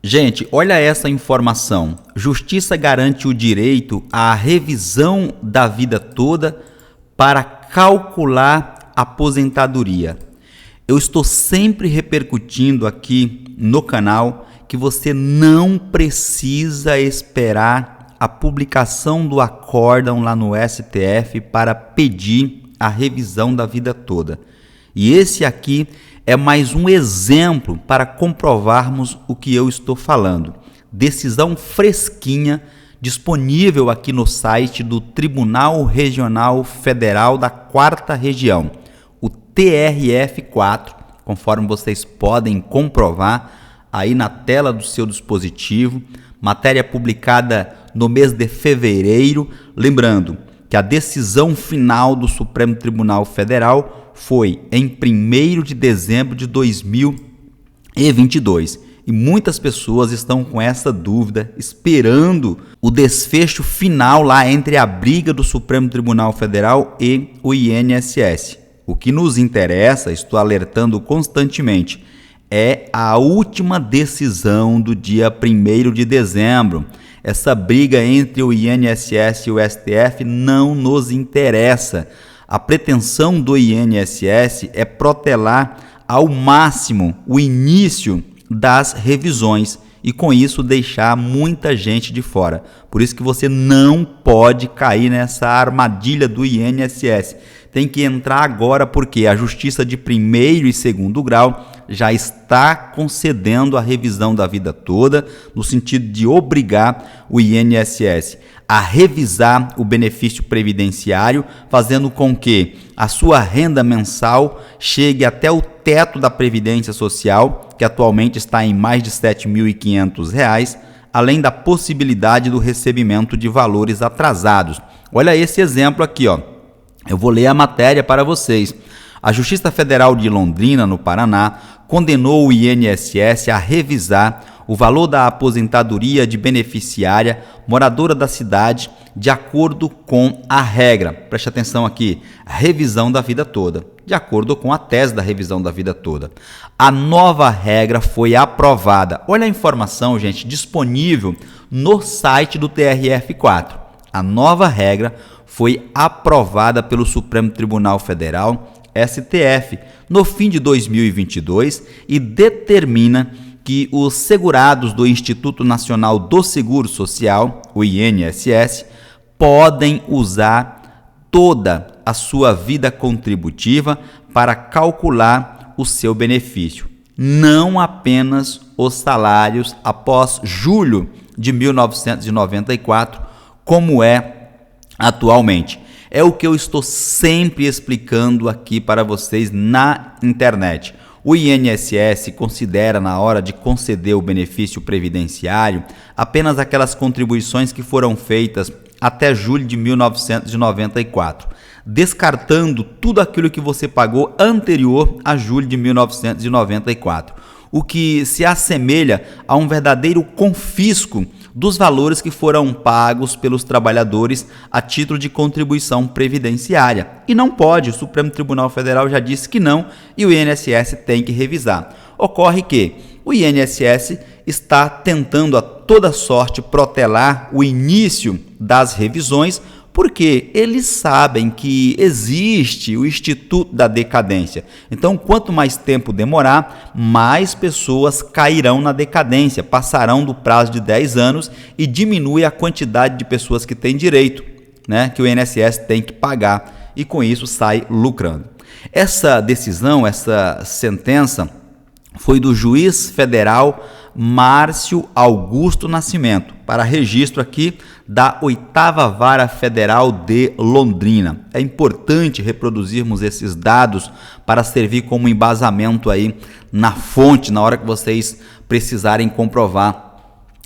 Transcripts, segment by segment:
Gente, olha essa informação. Justiça garante o direito à revisão da vida toda para calcular aposentadoria. Eu estou sempre repercutindo aqui no canal que você não precisa esperar a publicação do acórdão lá no STF para pedir a revisão da vida toda. E esse aqui é mais um exemplo para comprovarmos o que eu estou falando. Decisão fresquinha, disponível aqui no site do Tribunal Regional Federal da 4ª Região, o TRF4, conforme vocês podem comprovar aí na tela do seu dispositivo, matéria publicada no mês de fevereiro. Lembrando que a decisão final do Supremo Tribunal Federal foi em 1º de dezembro de 2022. E muitas pessoas estão com essa dúvida, esperando o desfecho final lá entre a briga do Supremo Tribunal Federal e o INSS. O que nos interessa, estou alertando constantemente, é a última decisão do dia 1º de dezembro. Essa briga entre o INSS e o STF não nos interessa. A pretensão do INSS é protelar ao máximo o início das revisões e com isso deixar muita gente de fora. Por isso que você não pode cair nessa armadilha do INSS. Tem que entrar agora porque a Justiça de 1º e 2º grau já está concedendo a revisão da vida toda, no sentido de obrigar o INSS a revisar o benefício previdenciário, fazendo com que a sua renda mensal chegue até o teto da Previdência Social, que atualmente está em mais de R$ 7.500, além da possibilidade do recebimento de valores atrasados. Olha esse exemplo aqui, ó. Eu vou ler a matéria para vocês. A Justiça Federal de Londrina, no Paraná, condenou o INSS a revisar o valor da aposentadoria de beneficiária moradora da cidade de acordo com a regra. Preste atenção aqui, revisão da vida toda, de acordo com a tese da revisão da vida toda. A nova regra foi aprovada. Olha a informação, gente, disponível no site do TRF4. A nova regra foi aprovada pelo Supremo Tribunal Federal, STF, no fim de 2022 e determina que os segurados do Instituto Nacional do Seguro Social, o INSS, podem usar toda a sua vida contributiva para calcular o seu benefício, não apenas os salários após julho de 1994, como é atualmente. É o que eu estou sempre explicando aqui para vocês na internet. O INSS considera, na hora de conceder o benefício previdenciário, apenas aquelas contribuições que foram feitas até julho de 1994, descartando tudo aquilo que você pagou anterior a julho de 1994, o que se assemelha a um verdadeiro confisco dos valores que foram pagos pelos trabalhadores a título de contribuição previdenciária. E não pode, o Supremo Tribunal Federal já disse que não e o INSS tem que revisar. Ocorre que o INSS está tentando a toda sorte protelar o início das revisões, porque eles sabem que existe o Instituto da Decadência. Então, quanto mais tempo demorar, mais pessoas cairão na decadência, passarão do prazo de 10 anos e diminui a quantidade de pessoas que têm direito, né, que o INSS tem que pagar, e com isso sai lucrando. Essa decisão, essa sentença, foi do juiz federal Márcio Augusto Nascimento, para registro aqui da 8ª Vara Federal de Londrina. É importante reproduzirmos esses dados para servir como embasamento aí na fonte, na hora que vocês precisarem comprovar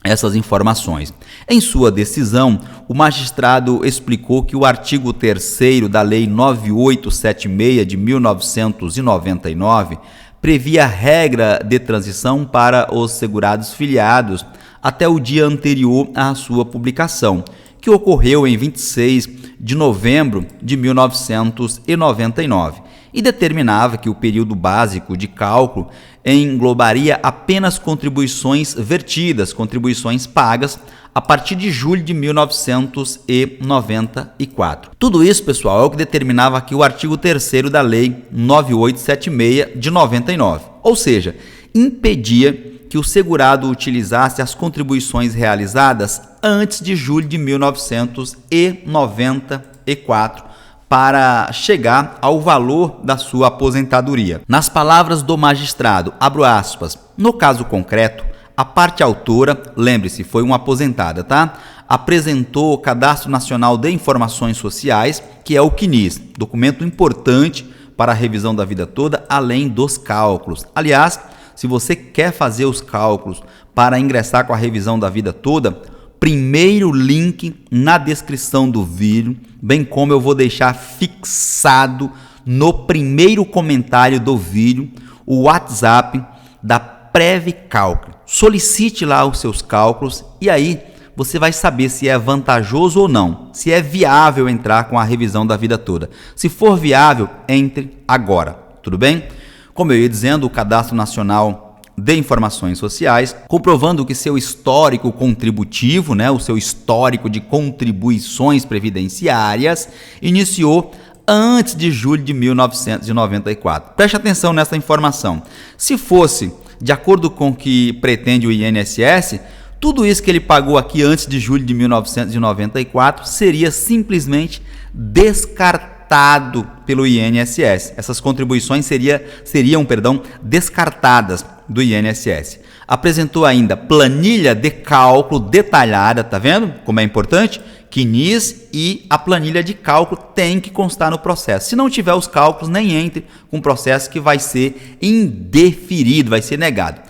essas informações. Em sua decisão, o magistrado explicou que o artigo 3º da Lei 9876 de 1999 previa regra de transição para os segurados filiados até o dia anterior à sua publicação, que ocorreu em 26 de novembro de 1999, e determinava que o período básico de cálculo englobaria apenas contribuições vertidas, contribuições pagas, a partir de julho de 1994. Tudo isso, pessoal, é o que determinava aqui o artigo 3º da Lei 9876 de 99, ou seja, impedia que o segurado utilizasse as contribuições realizadas antes de julho de 1994 para chegar ao valor da sua aposentadoria. Nas palavras do magistrado, abro aspas, no caso concreto, a parte autora, lembre-se, foi uma aposentada, tá? Apresentou o Cadastro Nacional de Informações Sociais, que é o CNIS, documento importante para a revisão da vida toda, além dos cálculos. Aliás, se você quer fazer os cálculos para ingressar com a revisão da vida toda, primeiro link na descrição do vídeo, bem como eu vou deixar fixado no primeiro comentário do vídeo o WhatsApp da Previcálculo. Solicite lá os seus cálculos e aí você vai saber se é vantajoso ou não, se é viável entrar com a revisão da vida toda. Se for viável, entre agora, tudo bem? Como eu ia dizendo, o Cadastro Nacional de Informações Sociais, comprovando que seu histórico contributivo, o seu histórico de contribuições previdenciárias, iniciou antes de julho de 1994. Preste atenção nessa informação. Se fosse de acordo com o que pretende o INSS, tudo isso que ele pagou aqui antes de julho de 1994 seria simplesmente descartado pelo INSS. Essas contribuições seriam descartadas do INSS. Apresentou ainda planilha de cálculo detalhada, tá vendo como é importante? CNIS e a planilha de cálculo tem que constar no processo. Se não tiver os cálculos, nem entre com o processo que vai ser indeferido, vai ser negado.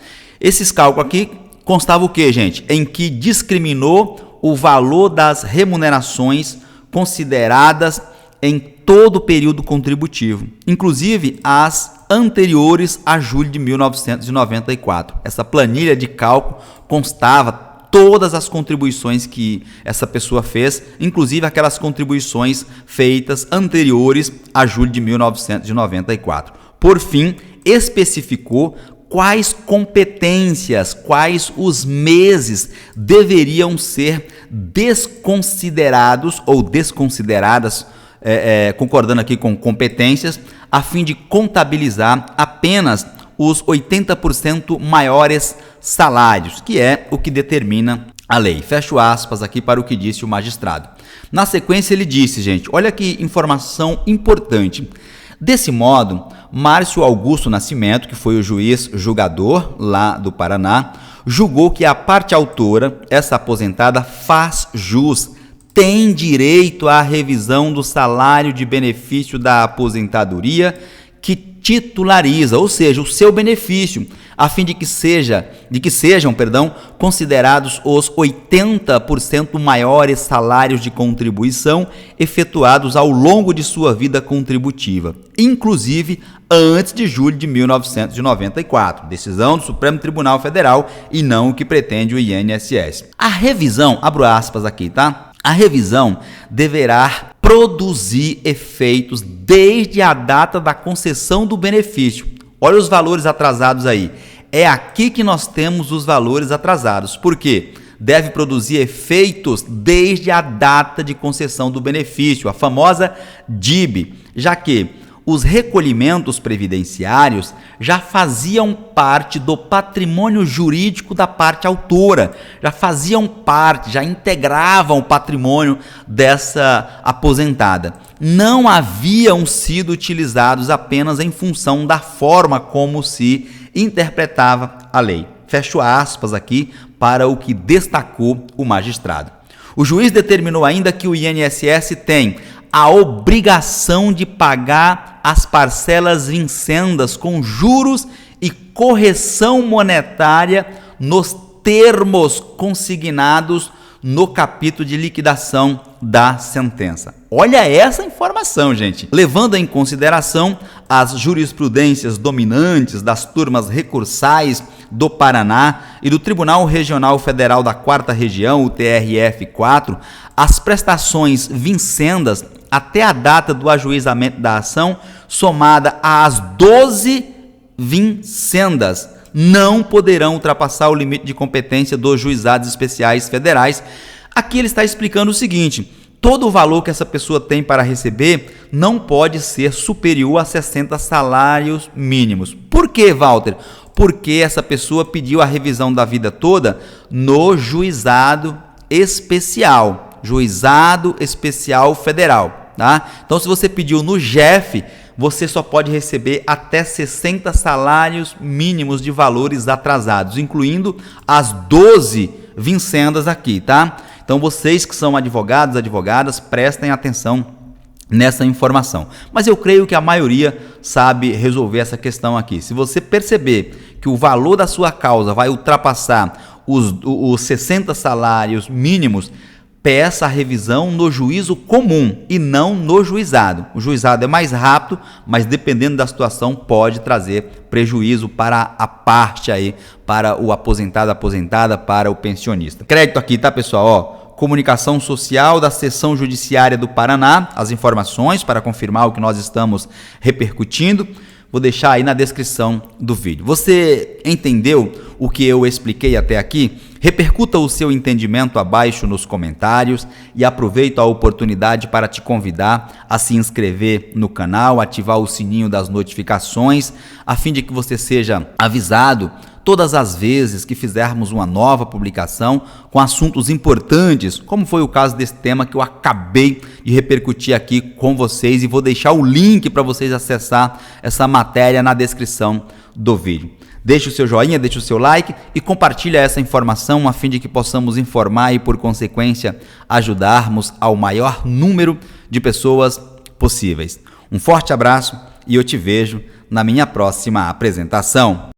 Esses cálculos aqui constavam o que, gente? Em que discriminou o valor das remunerações consideradas em todo o período contributivo, inclusive as anteriores a julho de 1994. Essa planilha de cálculo constava todas as contribuições que essa pessoa fez, inclusive aquelas contribuições feitas anteriores a julho de 1994. Por fim, especificou quais competências, quais os meses deveriam ser desconsiderados ou desconsideradas, concordando aqui com competências, a fim de contabilizar apenas os 80% maiores salários, que é o que determina a lei. Fecho aspas aqui para o que disse o magistrado. Na sequência ele disse, gente, olha que informação importante. Desse modo, Márcio Augusto Nascimento, que foi o juiz julgador lá do Paraná, julgou que a parte autora, essa aposentada, faz jus, tem direito à revisão do salário de benefício da aposentadoria que titulariza, ou seja, o seu benefício, a fim de que sejam considerados os 80% maiores salários de contribuição efetuados ao longo de sua vida contributiva, inclusive antes de julho de 1994, decisão do Supremo Tribunal Federal e não o que pretende o INSS. A revisão, abro aspas aqui, tá? A revisão deverá produzir efeitos desde a data da concessão do benefício. Olha os valores atrasados aí. É aqui que nós temos os valores atrasados. Por quê? Deve produzir efeitos desde a data de concessão do benefício, a famosa DIB, já que os recolhimentos previdenciários já faziam parte do patrimônio jurídico da parte autora, já integravam o patrimônio dessa aposentada. Não haviam sido utilizados apenas em função da forma como se interpretava a lei. Fecho aspas aqui para o que destacou o magistrado. O juiz determinou ainda que o INSS tem a obrigação de pagar as parcelas vincendas com juros e correção monetária nos termos consignados no capítulo de liquidação da sentença. Olha essa informação, gente. Levando em consideração as jurisprudências dominantes das turmas recursais do Paraná e do Tribunal Regional Federal da 4ª Região, o TRF4, as prestações vincendas até a data do ajuizamento da ação, somada às 12 vincendas não poderão ultrapassar o limite de competência dos juizados especiais federais. Aqui ele está explicando o seguinte: todo o valor que essa pessoa tem para receber não pode ser superior a 60 salários mínimos. Por quê, Walter? Porque essa pessoa pediu a revisão da vida toda no juizado especial federal, tá? Então, se você pediu no JEF, você só pode receber até 60 salários mínimos de valores atrasados, incluindo as 12 vincendas aqui, tá? Então, vocês que são advogados, advogadas, prestem atenção nessa informação. Mas eu creio que a maioria sabe resolver essa questão aqui. Se você perceber que o valor da sua causa vai ultrapassar os 60 salários mínimos, peça a revisão no juízo comum e não no juizado. O juizado é mais rápido, mas dependendo da situação pode trazer prejuízo para a parte aí, para o aposentado, aposentada, para o pensionista. Crédito aqui, tá, pessoal? Ó, Comunicação Social da Seção Judiciária do Paraná, as informações para confirmar o que nós estamos repercutindo, vou deixar aí na descrição do vídeo. Você entendeu o que eu expliquei até aqui? Repercuta o seu entendimento abaixo nos comentários e aproveito a oportunidade para te convidar a se inscrever no canal, ativar o sininho das notificações, a fim de que você seja avisado todas as vezes que fizermos uma nova publicação com assuntos importantes, como foi o caso desse tema que eu acabei de repercutir aqui com vocês, e vou deixar o link para vocês acessar essa matéria na descrição do vídeo. Deixe o seu joinha, deixe o seu like e compartilhe essa informação a fim de que possamos informar e, por consequência, ajudarmos ao maior número de pessoas possíveis. Um forte abraço e eu te vejo na minha próxima apresentação.